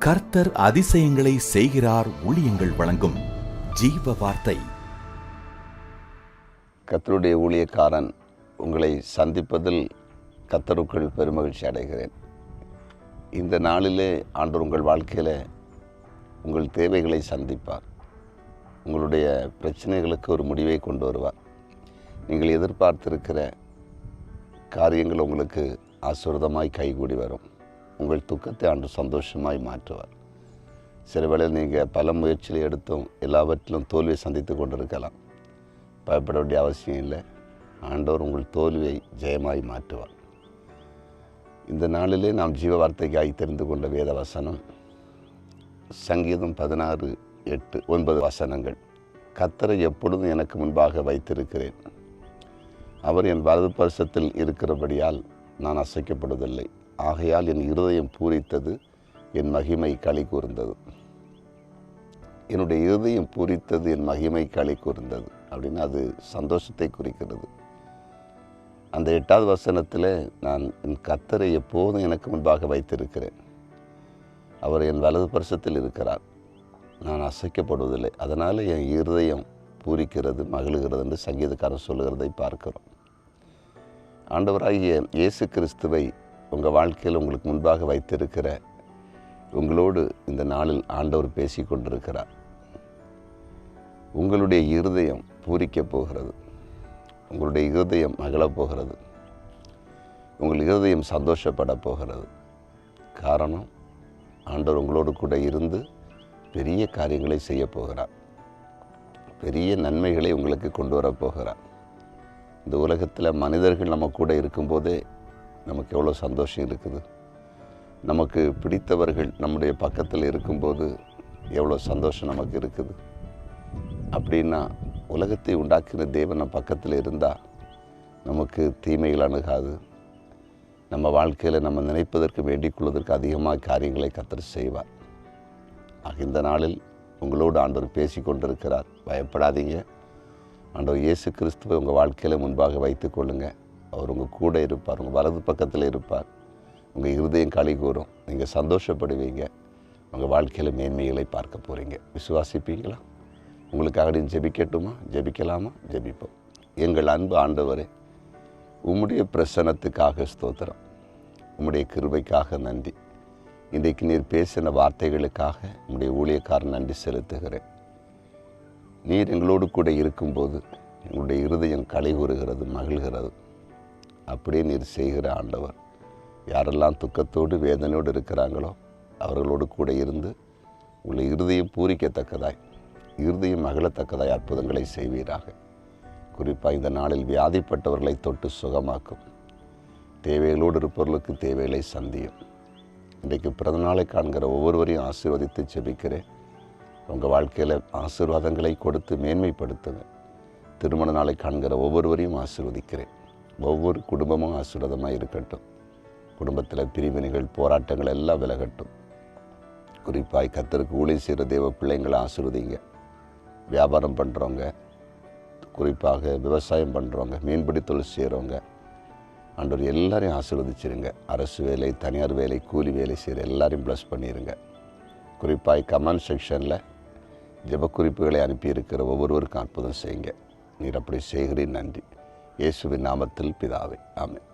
கர்த்தர் அதிசயங்களை செய்கிறார். ஊழியங்கள் வழங்கும் ஜீவ வார்த்தை. கர்த்தருடைய ஊழியக்காரன் உங்களை சந்திப்பதில் கர்த்தருக்குள் பெருமகிழ்ச்சி அடைகிறேன். இந்த நாளிலே ஆண்டவர் உங்கள் வாழ்க்கையில் உங்கள் தேவைகளை சந்திப்பார். உங்களுடைய பிரச்சனைகளுக்கு ஒரு முடிவை கொண்டு வருவார். நீங்கள் எதிர்பார்த்திருக்கிற காரியங்கள் உங்களுக்கு ஆசீர்வாதமாய் கைகூடி வரும். உங்கள் துக்கத்தை ஆண்டு சந்தோஷமாய் மாற்றுவார். சில வேளையில் நீங்கள் பல முயற்சிகளை எடுத்தும் எல்லாவற்றிலும் தோல்வியை சந்தித்து கொண்டிருக்கலாம். பயப்பட வேண்டிய அவசியம் இல்லை. ஆண்டவர் உங்கள் தோல்வியை ஜெயமாய் மாற்றுவார். இந்த நாளிலே நாம் ஜீவ வார்த்தைக்காய் தெரிந்து கொண்ட வேத வசனம் சங்கீதம் 16:8-9 வசனங்கள். கர்த்தரை எப்பொழுதும் எனக்கு முன்பாக வைத்திருக்கிறேன். அவர் என் வலது பரிசத்தில் இருக்கிறபடியால் நான் அசைக்கப்படுவதில்லை. ஆகையால் என் இருதயம் பூரித்தது, என் மகிமை களி கூர்ந்தது. என்னுடைய இருதயம் பூரித்தது, என் மகிமை களி கூர்ந்தது அப்படின்னு அது சந்தோஷத்தை குறிக்கிறது. அந்த 8வது வசனத்தில் நான் என் கர்த்தரை எப்போதும் எனக்கு முன்பாக வைத்திருக்கிறேன். அவர் என் வலது பரிசத்தில் இருக்கிறார். நான் அசைக்கப்படுவதில்லை. அதனால் என் இருதயம் பூரிக்கிறது, மகிழ்கிறது என்று சங்கீதக்காரன் சொல்லுகிறதை பார்க்கிறோம். ஆண்டவராகிய இயேசு கிறிஸ்துவை உங்கள் வாழ்க்கையில் உங்களுக்கு முன்பாக வைத்திருக்கிற உங்களோடு இந்த நாளில் ஆண்டவர் பேசி கொண்டிருக்கிறார். உங்களுடைய இருதயம் பூரிக்கப் போகிறது. உங்களுடைய இருதயம் மகிழப் போகிறது. உங்கள் இருதயம் சந்தோஷப்பட போகிறது. காரணம், ஆண்டவர் உங்களோடு கூட இருந்து பெரிய காரியங்களை செய்ய போகிறார். பெரிய நன்மைகளை உங்களுக்கு கொண்டு வரப்போகிறார். இந்த உலகத்தில் மனிதர்கள் நம்ம கூட இருக்கும்போதே நமக்கு எவ்வளோ சந்தோஷம் இருக்குது. நமக்கு பிடித்தவர்கள் நம்முடைய பக்கத்தில் இருக்கும்போது எவ்வளோ சந்தோஷம் நமக்கு இருக்குது. அப்படின்னா உலகத்தை உண்டாக்கின தேவன் நம்ம பக்கத்தில் இருந்தால் நமக்கு தீமைகள் அணுகாது. நம்ம வாழ்க்கையில் நம்ம நினைப்பதற்கு வேண்டிக் கொள்வதற்கு அதிகமாக காரியங்களை கர்த்தர் செய்வார். ஆக இந்த நாளில் உங்களோடு ஆண்டவர் பேசி கொண்டிருக்கிறார். பயப்படாதீங்க. ஆண்டவர் இயேசு கிறிஸ்துவை உங்கள் வாழ்க்கையில் முன்பாக வைத்து கொள்ளுங்கள். அவர் உங்கள் கூட இருப்பார். உங்கள் வலது பக்கத்தில் இருப்பார். உங்கள் இருதயம் களி கூறும். நீங்கள் சந்தோஷப்படுவீங்க. உங்கள் வாழ்க்கையில் மேன்மைகளை பார்க்க போகிறீங்க. விசுவாசிப்பீங்களா? உங்களுக்காக ஜெபிக்கட்டுமா? ஜெபிக்கலாமா? ஜெபிப்போம். எங்கள் அன்பு ஆண்டவரே, உம்முடைய பிரசன்னத்துக்காக ஸ்தோத்திரம். உம்முடைய கிருபைக்காக நன்றி. இன்றைக்கு நீர் பேசின வார்த்தைகளுக்காக உம்முடைய ஊழியக்காரன் நன்றி செலுத்துகிறேன். நீர் எங்களோடு கூட இருக்கும்போது எங்களுடைய இருதயம் களி கூறுகிறது, மகிழ்கிறது. அப்படியே நீர் செய்கிற ஆண்டவர். யாரெல்லாம் துக்கத்தோடு வேதனையோடு இருக்கிறாங்களோ அவர்களோடு கூட இருந்து உங்களை இருதயம் பூரிக்கத்தக்கதாய், இருதயம் மகிழத்தக்கதாய் அற்புதங்களை செய்வீராக. குறிப்பாக இந்த நாளில் வியாதிப்பட்டவர்களை தொட்டு சுகமாக்கும். தேவைகளோடு இருப்பவர்களுக்கு தேவைகளை சந்தியும். இன்றைக்கு பிறந்தநாளை காண்கிற ஒவ்வொருவரையும் ஆசீர்வதித்து ஜெபிக்கிறேன். உங்கள் வாழ்க்கையில் ஆசீர்வாதங்களை கொடுத்து மேன்மைப்படுத்துங்க. திருமண நாளை காண்கிற ஒவ்வொருவரையும் ஆசீர்வதிக்கிறேன். ஒவ்வொரு குடும்பமும் ஆசீர்வாதமாக இருக்கட்டும். குடும்பத்தில் பிரிவினைகள், போராட்டங்கள் எல்லாம் விலகட்டும். குறிப்பாக கர்த்தருக்கு ஊழியம் செய்கிற தேவ பிள்ளைங்களை ஆசீர்வதிங்க. வியாபாரம் பண்ணுறவங்க, குறிப்பாக விவசாயம் பண்ணுறவங்க, மீன்பிடி தொழில் செய்கிறவங்க, ஆண்டவர் எல்லாரையும் ஆசீர்வதிச்சிருங்க. அரசு வேலை, தனியார் வேலை, கூலி வேலை செய்கிற எல்லாரையும் ப்ளஸ் பண்ணிடுங்க. குறிப்பாக கமெண்ட் செக்ஷனில் ஜெபக்குறிப்புகளை அனுப்பியிருக்கிற ஒவ்வொருவருக்கும் அற்புதம் செய்யுங்க. நீர் அப்படி செய்கிறேன். நன்றி. இயேசுவின் நாமத்தில் பிதாவே, ஆமென்.